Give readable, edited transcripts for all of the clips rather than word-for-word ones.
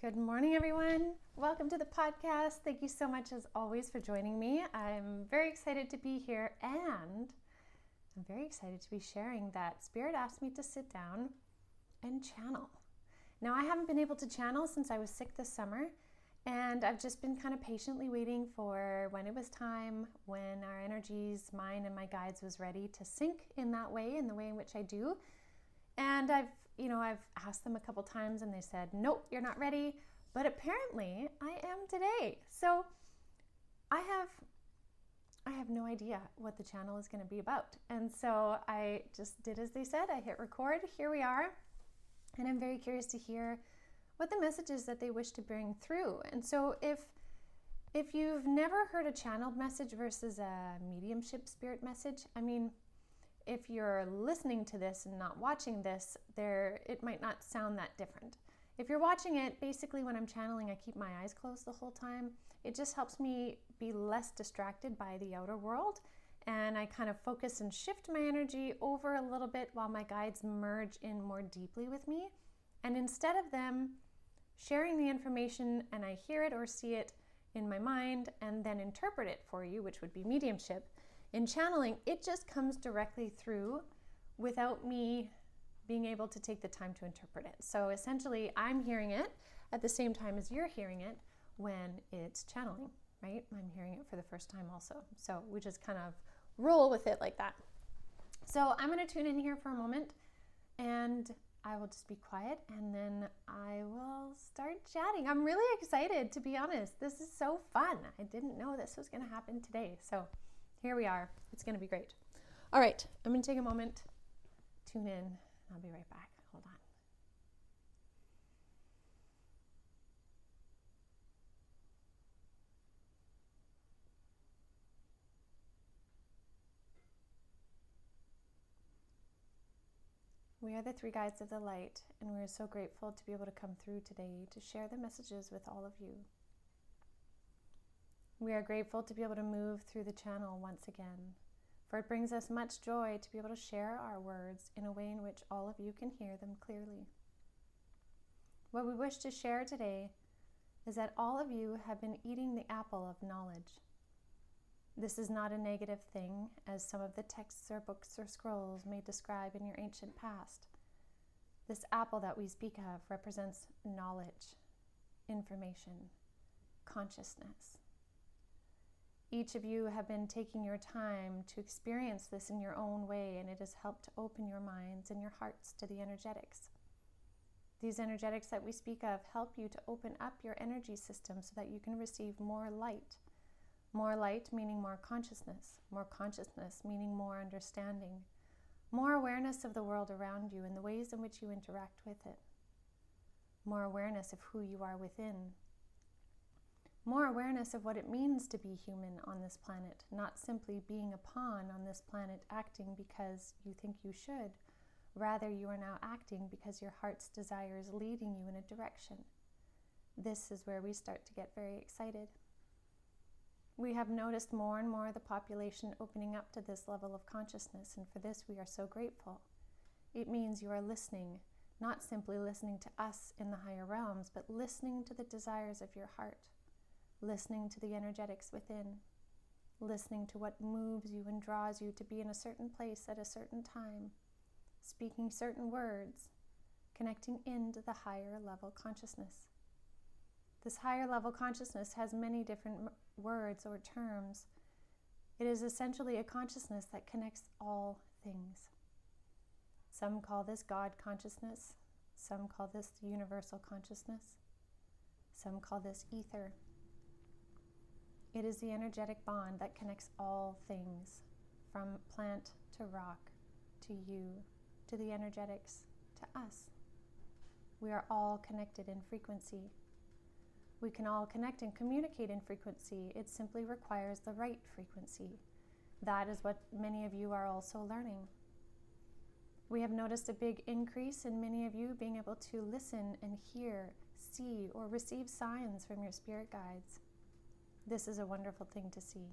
Good morning, everyone. Welcome to the podcast. Thank you so much, as always, for joining me. I'm very excited to be here, and I'm very excited to be sharing that Spirit asked me to sit down and channel. Now, I haven't been able to channel since I was sick this summer, and I've just been kind of patiently waiting for when it was time, when our energies, mine and my guides, was ready to sync in that way, in the way in which I do. And I've asked them a couple times and they said, nope, you're not ready. But apparently I am today. So I have no idea what the channel is going to be about. And so I just did as they said. I hit record. Here we are. And I'm very curious to hear what the message is that they wish to bring through. And so if you've never heard a channeled message versus a mediumship spirit message, if you're listening to this and not watching this, it might not sound that different. If you're watching it, basically when I'm channeling, I keep my eyes closed the whole time. It just helps me be less distracted by the outer world, and I kind of focus and shift my energy over a little bit while my guides merge in more deeply with me. And instead of them sharing the information and I hear it or see it in my mind and then interpret it for you, which would be mediumship, in channeling, it just comes directly through without me being able to take the time to interpret it. So essentially, I'm hearing it at the same time as you're hearing it when it's channeling, right? I'm hearing it for the first time also. So we just kind of roll with it like that. So I'm going to tune in here for a moment and I will just be quiet and then I will start chatting. I'm really excited, to be honest. This is so fun. I didn't know this was going to happen today. So here we are. It's going to be great. All right. I'm going to take a moment, tune in. I'll be right back. Hold on. We are the three guides of the light, and we are so grateful to be able to come through today to share the messages with all of you. We are grateful to be able to move through the channel once again, for it brings us much joy to be able to share our words in a way in which all of you can hear them clearly. What we wish to share today is that all of you have been eating the apple of knowledge. This is not a negative thing, as some of the texts or books or scrolls may describe in your ancient past. This apple that we speak of represents knowledge, information, consciousness. Each of you have been taking your time to experience this in your own way, and it has helped to open your minds and your hearts to the energetics. These energetics that we speak of help you to open up your energy system so that you can receive more light. More light meaning more consciousness meaning more understanding, more awareness of the world around you and the ways in which you interact with it, more awareness of who you are within, more awareness of what it means to be human on this planet, not simply being a pawn on this planet acting because you think you should. Rather, you are now acting because your heart's desire is leading you in a direction. This is where we start to get very excited. We have noticed more and more the population opening up to this level of consciousness, and for this we are so grateful. It means you are listening, not simply listening to us in the higher realms, but listening to the desires of your heart. Listening to the energetics within, listening to what moves you and draws you to be in a certain place at a certain time, speaking certain words, connecting into the higher level consciousness. This higher level consciousness has many different words or terms. It is essentially a consciousness that connects all things. Some call this God consciousness, some call this universal consciousness, some call this ether. It is the energetic bond that connects all things, from plant to rock, to you, to the energetics, to us. We are all connected in frequency. We can all connect and communicate in frequency. It simply requires the right frequency. That is what many of you are also learning. We have noticed a big increase in many of you being able to listen and hear, see, or receive signs from your spirit guides. This is a wonderful thing to see.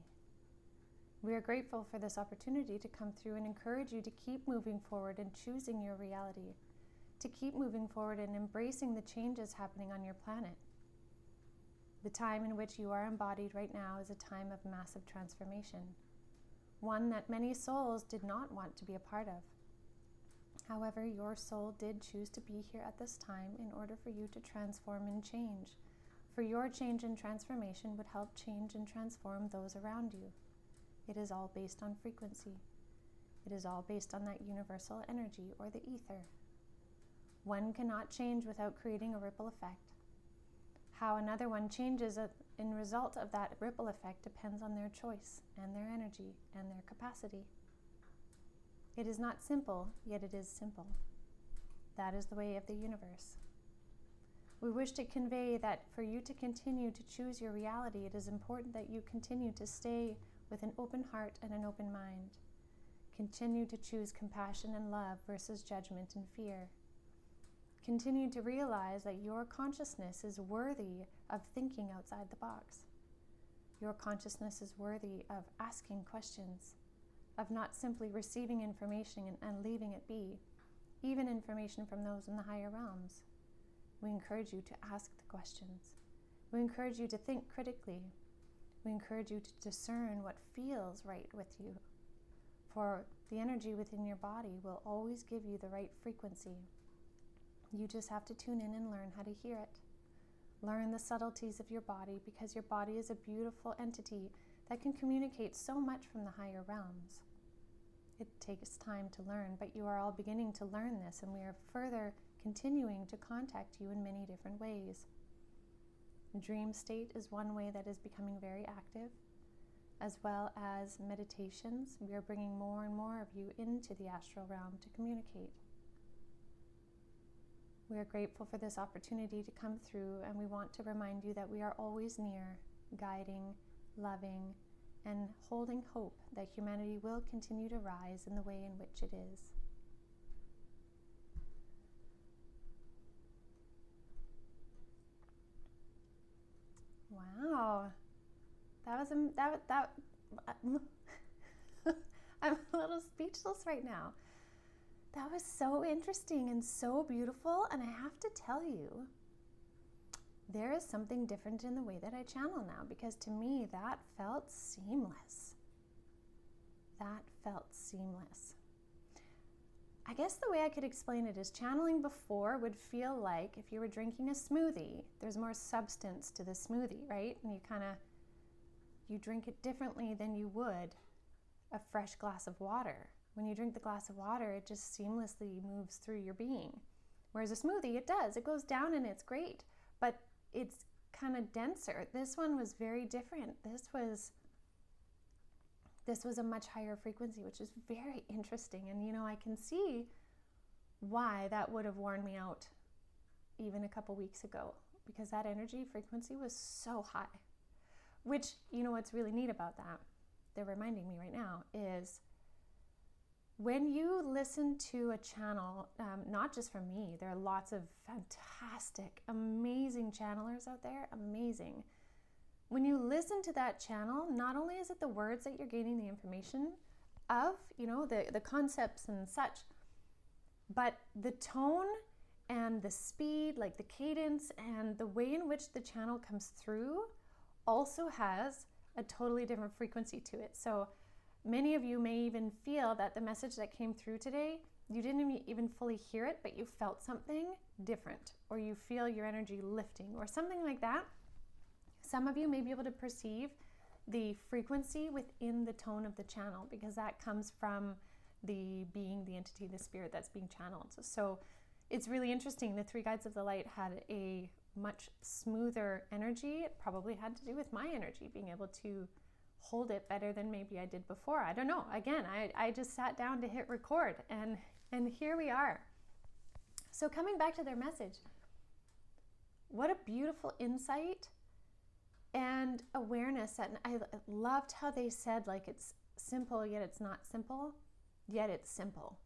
We are grateful for this opportunity to come through and encourage you to keep moving forward and choosing your reality. to keep moving forward and embracing the changes happening on your planet. The time in which you are embodied right now is a time of massive transformation, one that many souls did not want to be a part of. However, your soul did choose to be here at this time in order for you to transform and change. For your change and transformation would help change and transform those around you. It is all based on frequency. It is all based on that universal energy or the ether. One cannot change without creating a ripple effect. How another one changes in result of that ripple effect depends on their choice and their energy and their capacity. It is not simple, yet it is simple. That is the way of the universe. We wish to convey that for you to continue to choose your reality, it is important that you continue to stay with an open heart and an open mind. Continue to choose compassion and love versus judgment and fear. Continue to realize that your consciousness is worthy of thinking outside the box. Your consciousness is worthy of asking questions, of not simply receiving information and leaving it be, even information from those in the higher realms. We encourage you to ask the questions. We encourage you to think critically. We encourage you to discern what feels right with you. For the energy within your body will always give you the right frequency. You just have to tune in and learn how to hear it. Learn the subtleties of your body, because your body is a beautiful entity that can communicate so much from the higher realms. It takes time to learn, but you are all beginning to learn this, and we are further continuing to contact you in many different ways. Dream state is one way that is becoming very active, as well as meditations. We are bringing more and more of you into the astral realm to communicate. We are grateful for this opportunity to come through, and we want to remind you that we are always near, guiding, loving, and holding hope that humanity will continue to rise in the way in which it is. Wow, I'm a little speechless right now. That was so interesting and so beautiful, and I have to tell you, there is something different in the way that I channel now, because to me that felt seamless. That felt seamless. I guess the way I could explain it is channeling before would feel like if you were drinking a smoothie, there's more substance to the smoothie, right? And you drink it differently than you would a fresh glass of water. When you drink the glass of water, it just seamlessly moves through your being. Whereas a smoothie, it does. It goes down and it's great, but it's kind of denser. This one was very different. This was a much higher frequency, which is very interesting. And I can see why that would have worn me out even a couple weeks ago, because that energy frequency was so high. Which, what's really neat about that, they're reminding me right now, is when you listen to a channel, not just from me, there are lots of fantastic, amazing channelers out there, amazing. When you listen to that channel, not only is it the words that you're gaining the information of, the concepts and such, but the tone and the speed, like the cadence and the way in which the channel comes through also has a totally different frequency to it. So many of you may even feel that the message that came through today, you didn't even fully hear it, but you felt something different, or you feel your energy lifting or something like that. Some of you may be able to perceive the frequency within the tone of the channel, because that comes from the being, the entity, the spirit that's being channeled. So it's really interesting. The three guides of the light had a much smoother energy. It probably had to do with my energy, being able to hold it better than maybe I did before. I don't know. Again, I just sat down to hit record, and here we are. So coming back to their message, what a beautiful insight and awareness. And I loved how they said, like, it's simple, yet it's not simple, yet it's simple.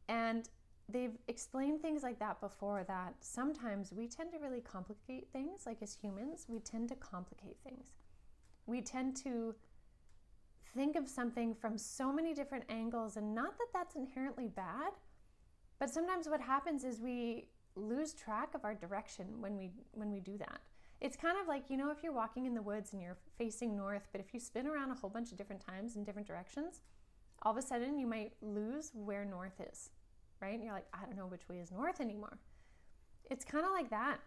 And they've explained things like that before, that sometimes we tend to really complicate things. Like, as humans, we tend to complicate things. We tend to think of something from so many different angles, and not that that's inherently bad, But sometimes what happens is we lose track of our direction when we do that. It's kind of like, if you're walking in the woods and you're facing north, but if you spin around a whole bunch of different times in different directions, all of a sudden you might lose where north is, right? And you're like, I don't know which way is north anymore. It's kind of like that.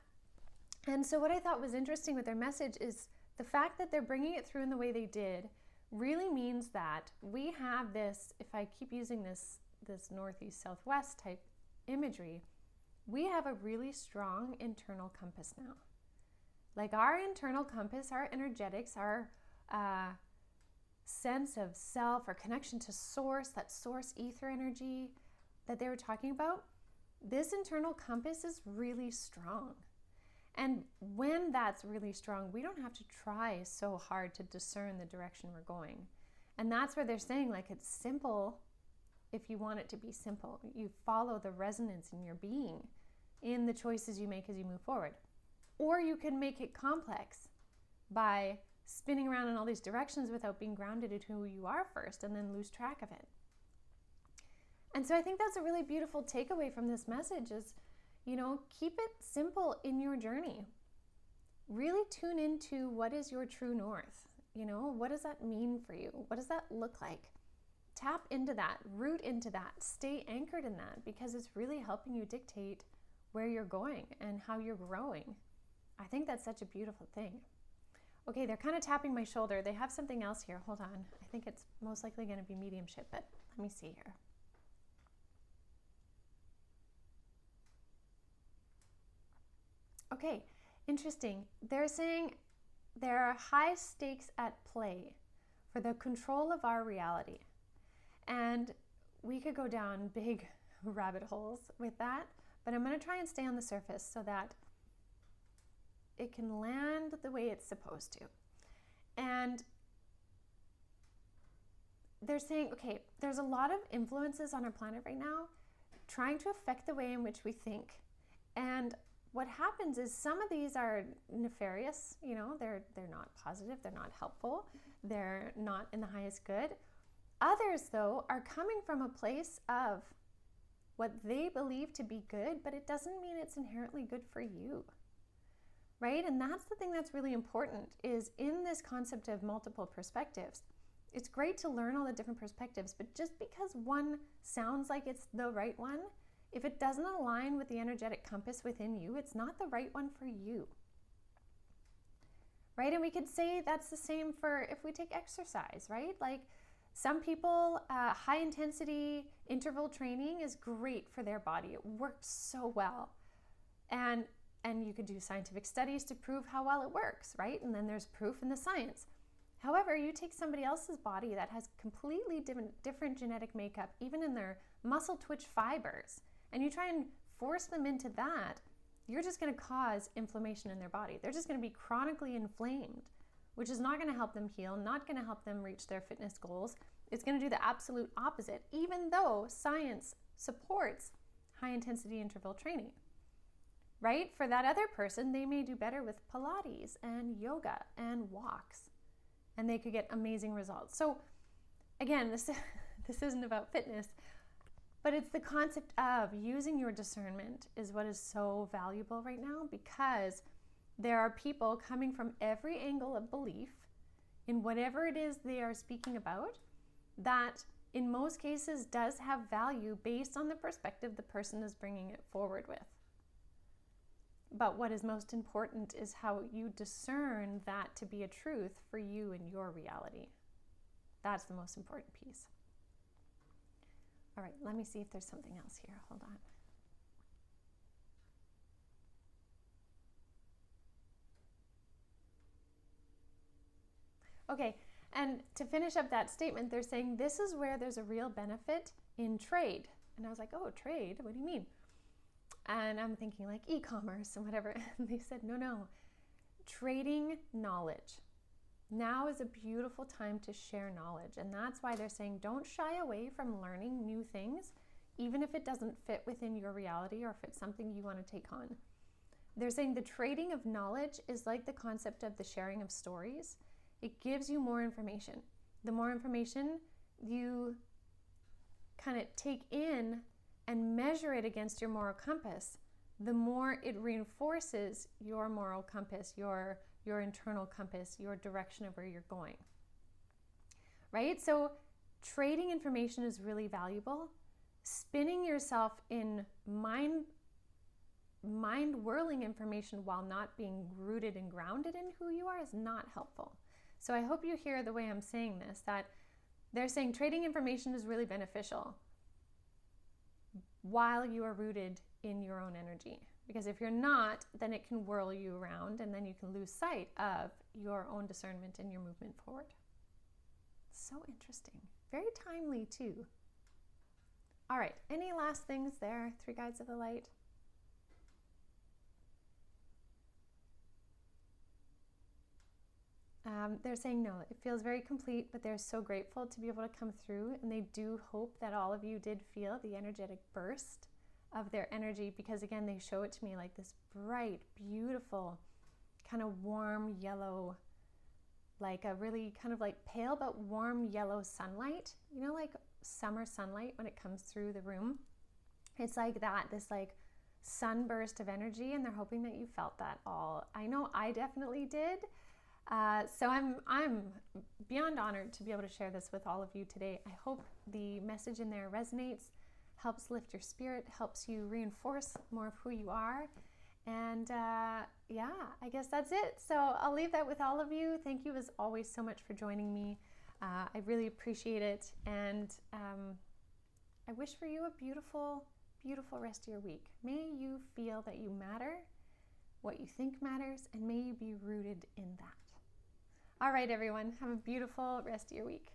And so what I thought was interesting with their message is the fact that they're bringing it through in the way they did really means that we have this, if I keep using this northeast, southwest type imagery, we have a really strong internal compass now. Like our internal compass, our energetics, our sense of self, our connection to source, that source ether energy that they were talking about, this internal compass is really strong. And when that's really strong, we don't have to try so hard to discern the direction we're going. And that's where they're saying, like, it's simple if you want it to be simple. You follow the resonance in your being in the choices you make as you move forward. Or you can make it complex by spinning around in all these directions without being grounded into who you are first and then lose track of it. And so I think that's a really beautiful takeaway from this message is, keep it simple in your journey. Really tune into what is your true north. What does that mean for you? What does that look like? Tap into that, root into that, stay anchored in that, because it's really helping you dictate where you're going and how you're growing. I think that's such a beautiful thing. Okay, they're kind of tapping my shoulder. They have something else here. Hold on. I think it's most likely going to be mediumship, but let me see here. Okay, interesting. They're saying there are high stakes at play for the control of our reality. And we could go down big rabbit holes with that, but I'm going to try and stay on the surface so that it can land the way it's supposed to. And they're saying, okay, there's a lot of influences on our planet right now trying to affect the way in which we think. And what happens is some of these are nefarious, they're not positive, they're not helpful, they're not in the highest good. Others, though, are coming from a place of what they believe to be good, but it doesn't mean it's inherently good for you, right? And that's the thing that's really important is in this concept of multiple perspectives. It's great to learn all the different perspectives, but just because one sounds like it's the right one, if it doesn't align with the energetic compass within you, it's not the right one for you, right? And we could say that's the same for if we take exercise, right? Like some people, high intensity interval training is great for their body. It works so well. And you could do scientific studies to prove how well it works, right? And then there's proof in the science. However, you take somebody else's body that has completely different genetic makeup, even in their muscle twitch fibers, and you try and force them into that, you're just going to cause inflammation in their body. They're just going to be chronically inflamed, which is not going to help them heal, not going to help them reach their fitness goals. It's going to do the absolute opposite, even though science supports high-intensity interval training, right? For that other person, they may do better with Pilates and yoga and walks, and they could get amazing results. So again, this isn't about fitness, but it's the concept of using your discernment is what is so valuable right now, because there are people coming from every angle of belief in whatever it is they are speaking about that in most cases does have value based on the perspective the person is bringing it forward with. But what is most important is how you discern that to be a truth for you and your reality. That's the most important piece. All right, let me see if there's something else here. Hold on. Okay, and to finish up that statement, they're saying this is where there's a real benefit in trade. And I was like, oh, trade? What do you mean? And I'm thinking like e-commerce and whatever. And they said, no, trading knowledge. Now is a beautiful time to share knowledge. And that's why they're saying don't shy away from learning new things, even if it doesn't fit within your reality or if it's something you want to take on. They're saying the trading of knowledge is like the concept of the sharing of stories. It gives you more information. The more information you kind of take in and measure it against your moral compass, the more it reinforces your moral compass, your internal compass, your direction of where you're going. Right? So trading information is really valuable. Spinning yourself in mind-whirling information while not being rooted and grounded in who you are is not helpful. So I hope you hear the way I'm saying this, that they're saying trading information is really beneficial while you are rooted in your own energy. Because if you're not, then it can whirl you around and then you can lose sight of your own discernment and your movement forward. So interesting. Very timely too. All right, any last things there, three guides of the light? They're saying no, it feels very complete, but they're so grateful to be able to come through, and they do hope that all of you did feel the energetic burst of their energy, because again, they show it to me like this bright, beautiful, kind of warm yellow, like a really kind of like pale but warm yellow sunlight, you know, like summer sunlight when it comes through the room. It's like that, this like sunburst of energy, and they're hoping that you felt that all. I know I definitely did. So I'm beyond honored to be able to share this with all of you today. I hope the message in there resonates, helps lift your spirit, helps you reinforce more of who you are. And yeah, I guess that's it. So I'll leave that with all of you. Thank you as always so much for joining me. I really appreciate it. And I wish for you a beautiful, beautiful rest of your week. May you feel that you matter, what you think matters, and may you be rooted in that. All right, everyone, have a beautiful rest of your week.